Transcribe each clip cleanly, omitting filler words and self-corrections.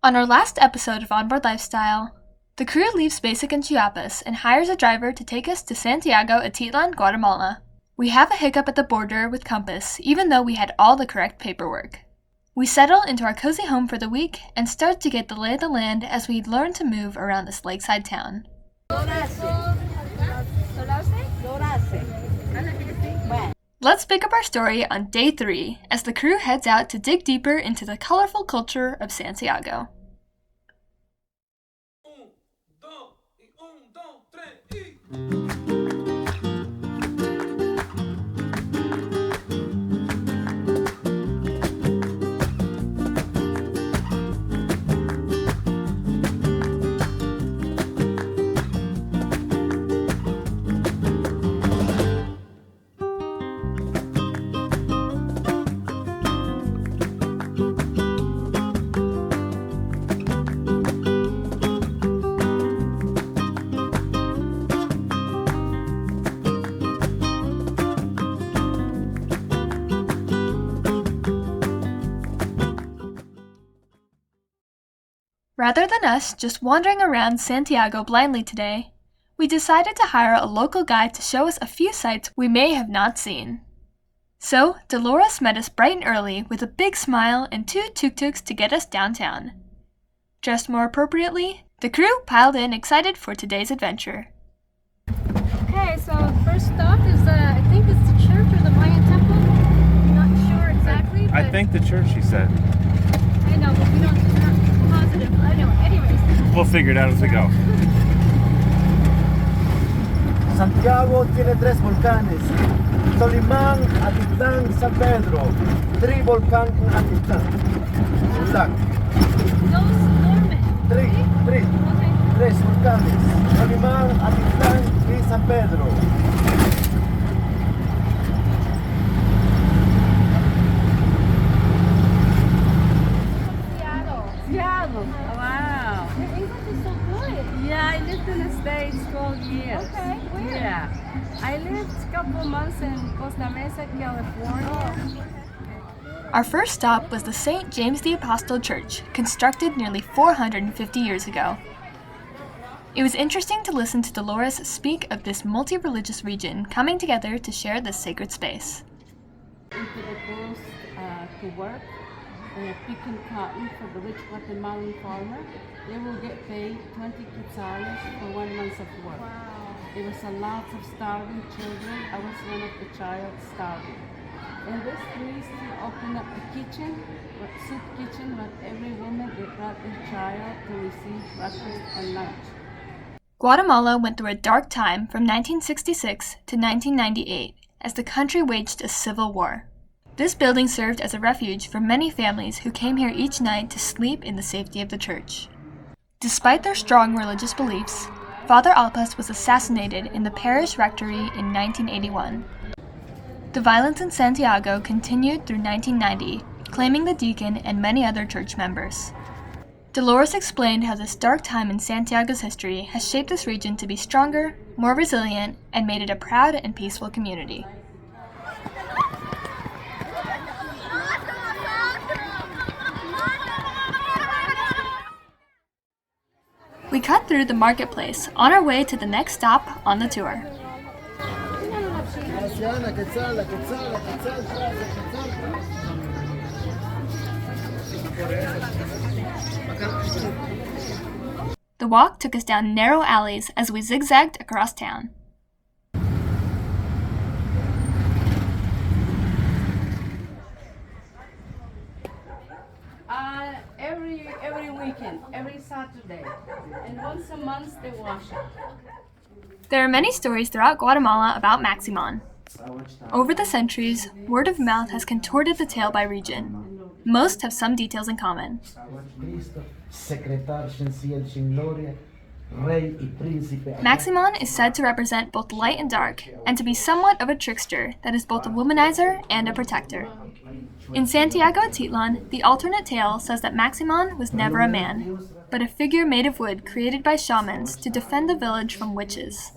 On our last episode of Onboard Lifestyle, the crew leaves basic in Chiapas and hires a driver to take us to Santiago Atitlan, Guatemala. We have a hiccup at the border with Compass, even though we had all the correct paperwork. We settle into our cozy home for the week and start to get the lay of the land as we learn to move around this lakeside town. Let's pick up our story on day 3 as the crew heads out to dig deeper into the colorful culture of Santiago. Rather than us just wandering around Santiago blindly today, we decided to hire a local guide to show us a few sights we may have not seen. So, Dolores met us bright and early with a big smile and 2 tuk-tuks to get us downtown. Dressed more appropriately, the crew piled in excited for today's adventure. Okay, so first stop is I think it's the church or the Mayan temple. I'm not sure exactly. But I think the church, she said. I know, but we're not positive. I know. Anyways. We'll figure it out as we go. Santiago tiene 3 volcanes. Solimán, Atitlan, San Pedro. 3 volcán in Atitlan. Exacto. Those Norman. 3. Okay. 3 volcanes. Solimán, Atitlan y San Pedro. Seattle. Wow. Your English is so good. Yeah, I lived in the States 12 years. Okay, where? Yeah. I lived a couple months in Costa Mesa, California. Our first stop was the St. James the Apostle Church, constructed nearly 450 years ago. It was interesting to listen to Dolores speak of this multi-religious region coming together to share this sacred space. Into the coast to work, picking cotton for the rich Guatemalan farmer. They will get paid 20 quetzales for 1 month of work. Wow. There was a lot of starving children. I was one of the child starving. And this priest opened up the kitchen, soup kitchen, but every woman they brought their child to receive breakfast and lunch. Guatemala went through a dark time from 1966 to 1998 as the country waged a civil war. This building served as a refuge for many families who came here each night to sleep in the safety of the church. Despite their strong religious beliefs, Father Alpas was assassinated in the parish rectory in 1981. The violence in Santiago continued through 1990, claiming the deacon and many other church members. Dolores explained how this dark time in Santiago's history has shaped this region to be stronger, more resilient, and made it a proud and peaceful community. We cut through the marketplace on our way to the next stop on the tour. The walk took us down narrow alleys as we zigzagged across town. Every weekend, every Saturday, and once a month they wash it. There are many stories throughout Guatemala about Maximon. Over the centuries, word of mouth has contorted the tale by region. Most have some details in common. Maximon is said to represent both light and dark, and to be somewhat of a trickster that is both a womanizer and a protector. In Santiago Atitlan, the alternate tale says that Maximon was never a man, but a figure made of wood created by shamans to defend the village from witches.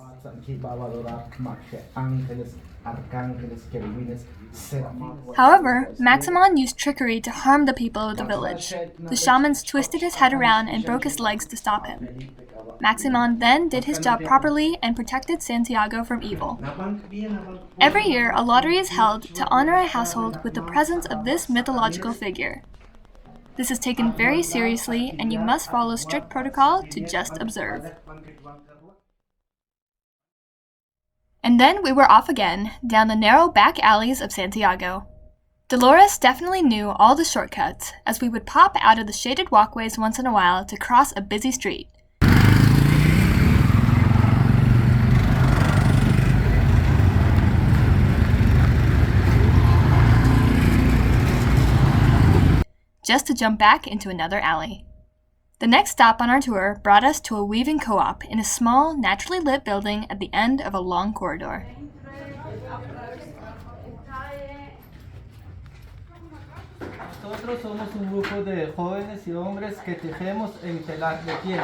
However, Maximon used trickery to harm the people of the village. The shamans twisted his head around and broke his legs to stop him. Maximon then did his job properly and protected Santiago from evil. Every year, a lottery is held to honor a household with the presence of this mythological figure. This is taken very seriously, and you must follow strict protocol to just observe. And then we were off again, down the narrow back alleys of Santiago. Dolores definitely knew all the shortcuts, as we would pop out of the shaded walkways once in a while to cross a busy street. Just to jump back into another alley. The next stop on our tour brought us to a weaving co-op in a small, naturally lit building at the end of a long corridor. Nosotros somos un grupo de jóvenes y hombres que tejemos en telar de piel.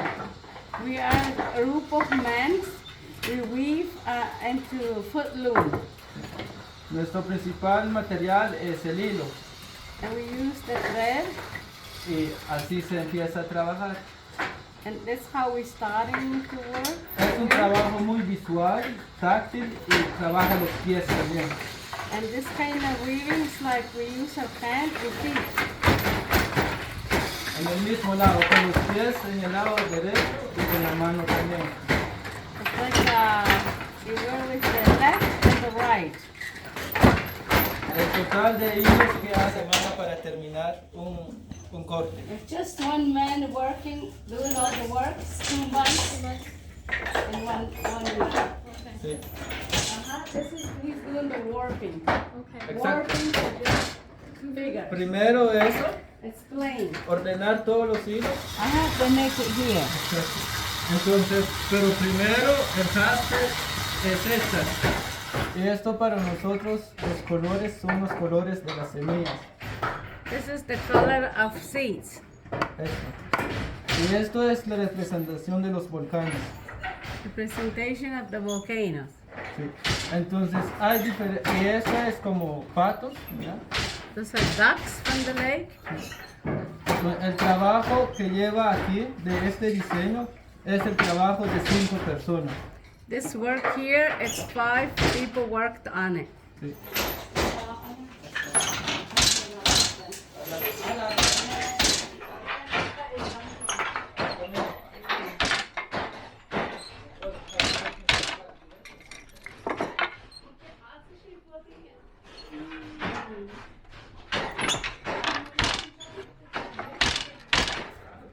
We are a group of men. We weave into foot loom. Nuestro principal material es el hilo. And we use the thread. Y así se empieza a trabajar. And that's how we're starting to work. Es un trabajo muy visual, táctil y trabaja los pies también. And this kind of weaving is like we use our hands and feet. En el mismo lado, con los pies en el lado derecho y con la mano también. It's like you work with the left and the right. El total de hilos que hace semana para terminar un corte. It's just one man working, doing all the work, 2 months and one week. Sí. He's doing the warping. Exacto. Warping for this figure. Primero eso, Explain. ordenar todos los hilos. I have to make it here. Entonces, pero primero el jaspe es esta. Y esto para nosotros los colores son los colores de las semillas. This is the color of seeds. Esto. Y esto es la representación de los volcanes. The presentation of the volcanoes. Sí. Entonces hay diferentes, y esta es como patos, ¿ya? Those are ducks from the lake. El trabajo que lleva aquí de este diseño es el trabajo de 5 personas. This work here, it's 5 people worked on it. Sí.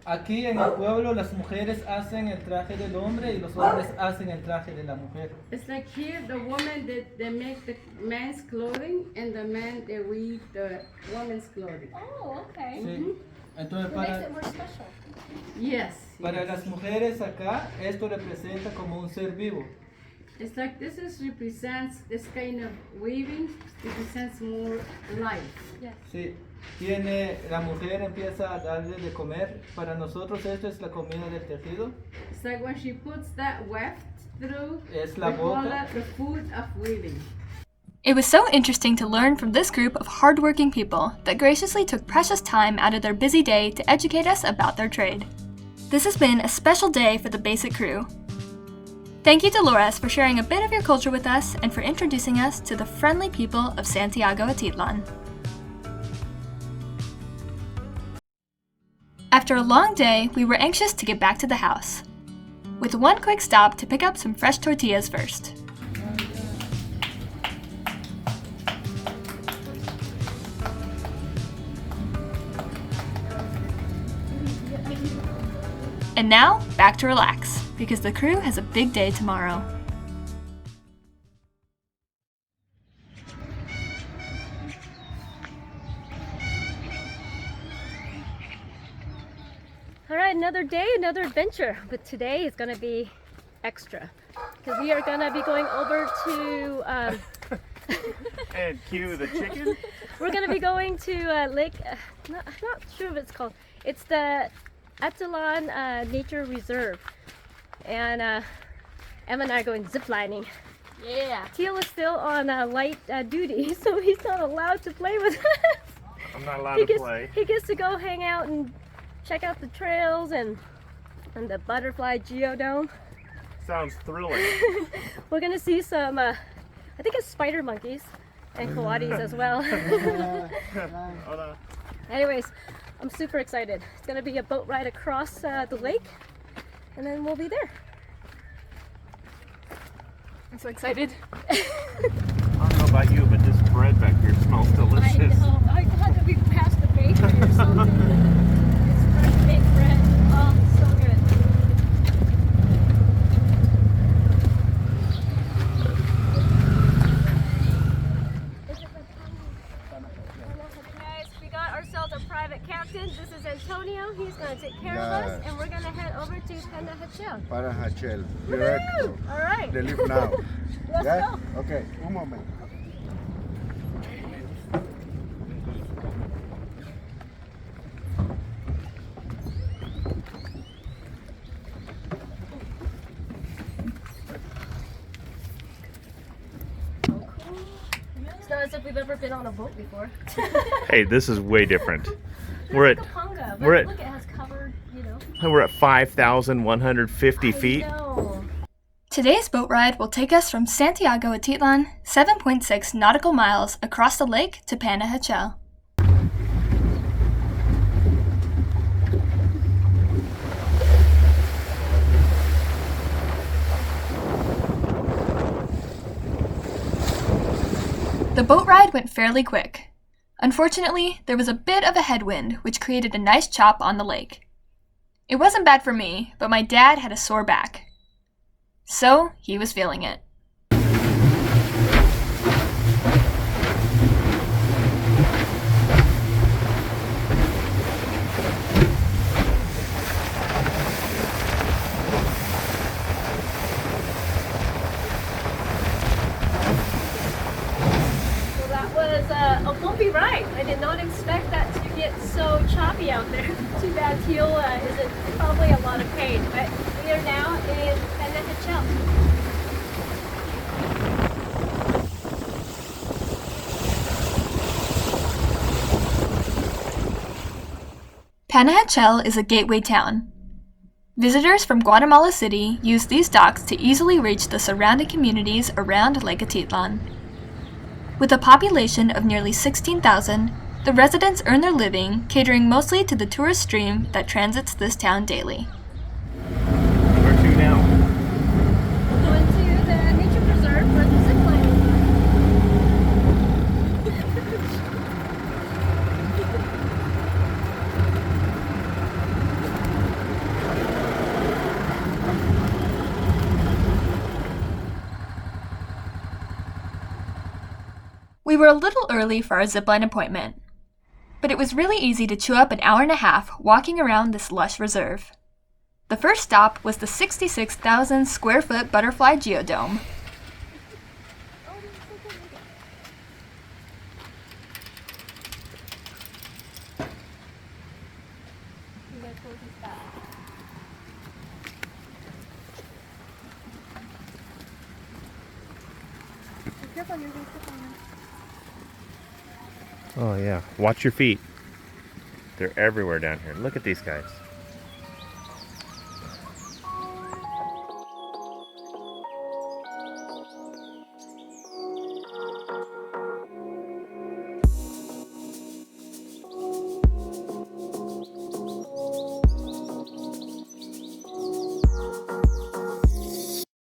Aquí en el pueblo las mujeres hacen el traje del hombre y los hombres hacen el traje de la mujer. It's like here, the woman, they make the man's clothing, and the men, they weave the woman's clothing. Oh, okay. Sí. Entonces It makes it more special. Yes. para las mujeres acá esto representa como un ser vivo. It's like this represents this kind of weaving, represents more life. Yes. Sí. Tiene, la mujer empieza a darle de comer. Para nosotros esto es la comida del tejido. It's like when she puts that weft through, Es la we call boca. it the food of weaving. It was so interesting to learn from this group of hardworking people that graciously took precious time out of their busy day to educate us about their trade. This has been a special day for the Basic crew. Thank you, Dolores, for sharing a bit of your culture with us and for introducing us to the friendly people of Santiago Atitlan. After a long day, we were anxious to get back to the house, with one quick stop to pick up some fresh tortillas first. And now, back to relax, because the crew has a big day tomorrow. All right, another day, another adventure. But today is going to be extra because we are going to be going over to. And cue the chicken. We're going to be going to Lake. Not sure what it's called. It's the Atitlan Nature Preserve, and Emma and I are going ziplining. Yeah. Teal is still on light duty, so he's not allowed to play with us. I'm not allowed to play. He gets to go hang out and check out the trails and the butterfly geodome. Sounds thrilling. We're gonna see some, I think it's spider monkeys and coatis as well. Hold on. Anyways, I'm super excited. It's gonna be a boat ride across the lake, and then we'll be there. I'm so excited. I don't know about you, but this bread back here smells delicious. I know. I thought that we passed the bakery or something. It's fresh baked bread. Oh, so good. Guys, we got ourselves a private captain. This is Antonio. He's going to take care of us, and we're going to head over to Panajachel. Panajachel, directo. All right. They leave now. Let's Yeah? go. Okay, un moment. It's not as if we've ever been on a boat before. Hey, this is way different. We're at Kapanga, we're but at- look, it has covered, you know. we're at 5,150 feet. I know. Today's boat ride will take us from Santiago Atitlan, 7.6 nautical miles across the lake to Panajachel. The boat ride went fairly quick. Unfortunately, there was a bit of a headwind, which created a nice chop on the lake. It wasn't bad for me, but my dad had a sore back. So, he was feeling it. So that was a bumpy ride. I did not expect that to get so choppy out there. Too bad Teal is in probably a lot of pain, but we are now in Panajachel. Panajachel is a gateway town. Visitors from Guatemala City use these docks to easily reach the surrounding communities around Lake Atitlan. With a population of nearly 16,000, the residents earn their living catering mostly to the tourist stream that transits this town daily. Where to now? We're going to the nature preserve for the ziplining. We were a little early for our zipline appointment, but it was really easy to chew up an hour and a half walking around this lush reserve. The first stop was the 66,000 square foot butterfly geodome. Oh yeah, watch your feet. They're everywhere down here. Look at these guys.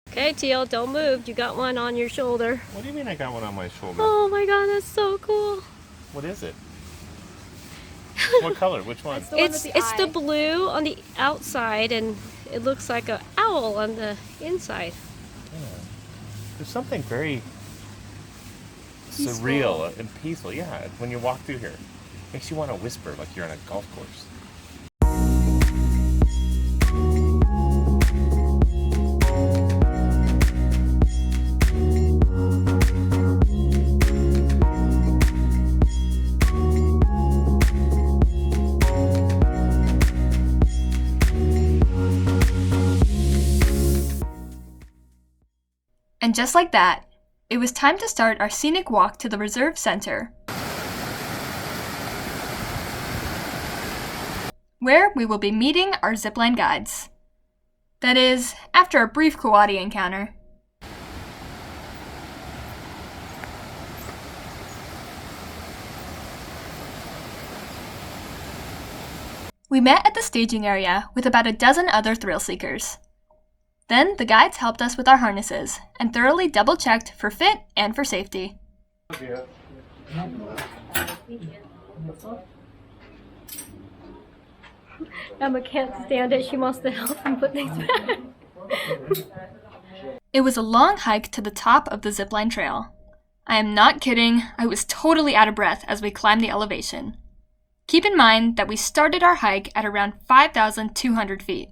Okay, Teal, don't move. You got one on your shoulder. What do you mean I got one on my shoulder? Oh my god, that's so cool. What is it? What color? Which one? It's the blue on the outside and it looks like an owl on the inside. There's something very surreal and peaceful. Yeah, when you walk through here, makes you want to whisper like you're on a golf course. And just like that, it was time to start our scenic walk to the reserve center, where we will be meeting our zipline guides. That is, after a brief karate encounter. We met at the staging area with about a dozen other thrill seekers. Then the guides helped us with our harnesses and thoroughly double-checked for fit and for safety. Emma can't stand it. She wants to help me put things back. It was a long hike to the top of the zipline trail. I am not kidding, I was totally out of breath as we climbed the elevation. Keep in mind that we started our hike at around 5,200 feet.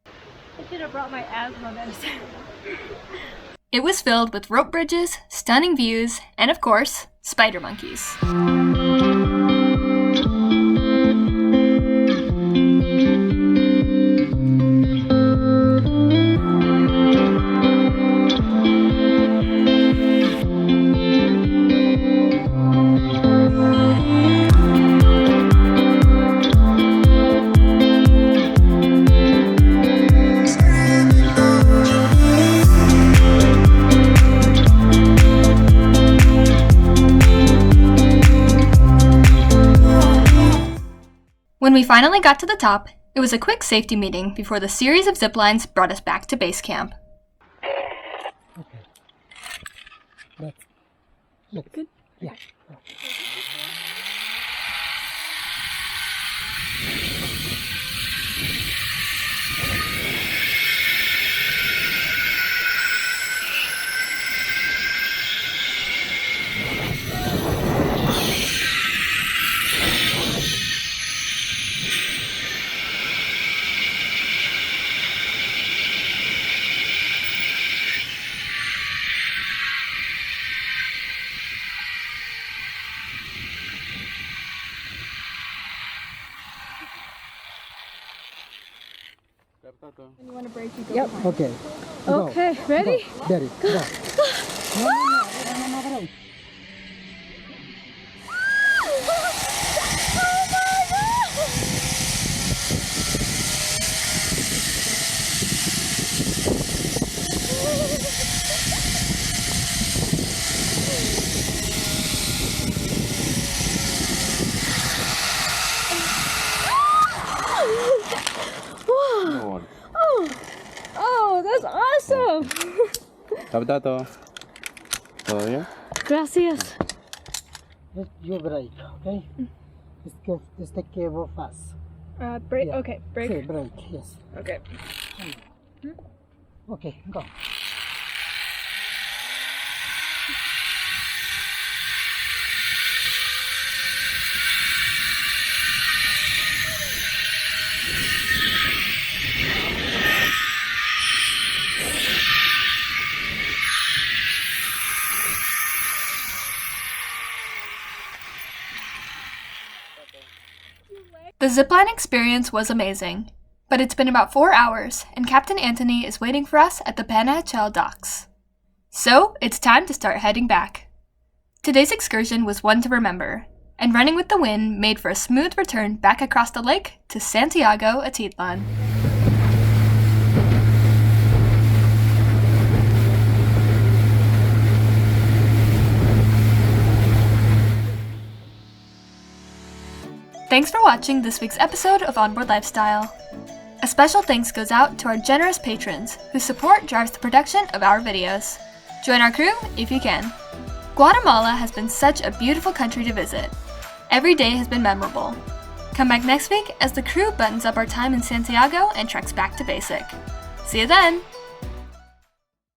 I should have brought my asthma medicine. It was filled with rope bridges, stunning views, and of course, spider monkeys. When we finally got to the top, it was a quick safety meeting before the series of zip lines brought us back to base camp. Good. Yeah. When you want to break, you go. Yep. Okay. Go. Okay, ready? Go. Ready. Go. No. Oh, that's awesome! Tato. ¿Todo bien? Gracias. You break, okay? Este cable fast. Break. Yeah. Okay, break. Sí, break, yes. Okay. Okay, go. The zipline experience was amazing, but it's been about 4 hours and Captain Anthony is waiting for us at the Panajachel docks. So, it's time to start heading back. Today's excursion was one to remember, and running with the wind made for a smooth return back across the lake to Santiago Atitlan. Thanks for watching this week's episode of Onboard Lifestyle. A special thanks goes out to our generous patrons whose support drives the production of our videos. Join our crew if you can. Guatemala has been such a beautiful country to visit. Every day has been memorable. Come back next week as the crew buttons up our time in Santiago and treks back to basic. See you then!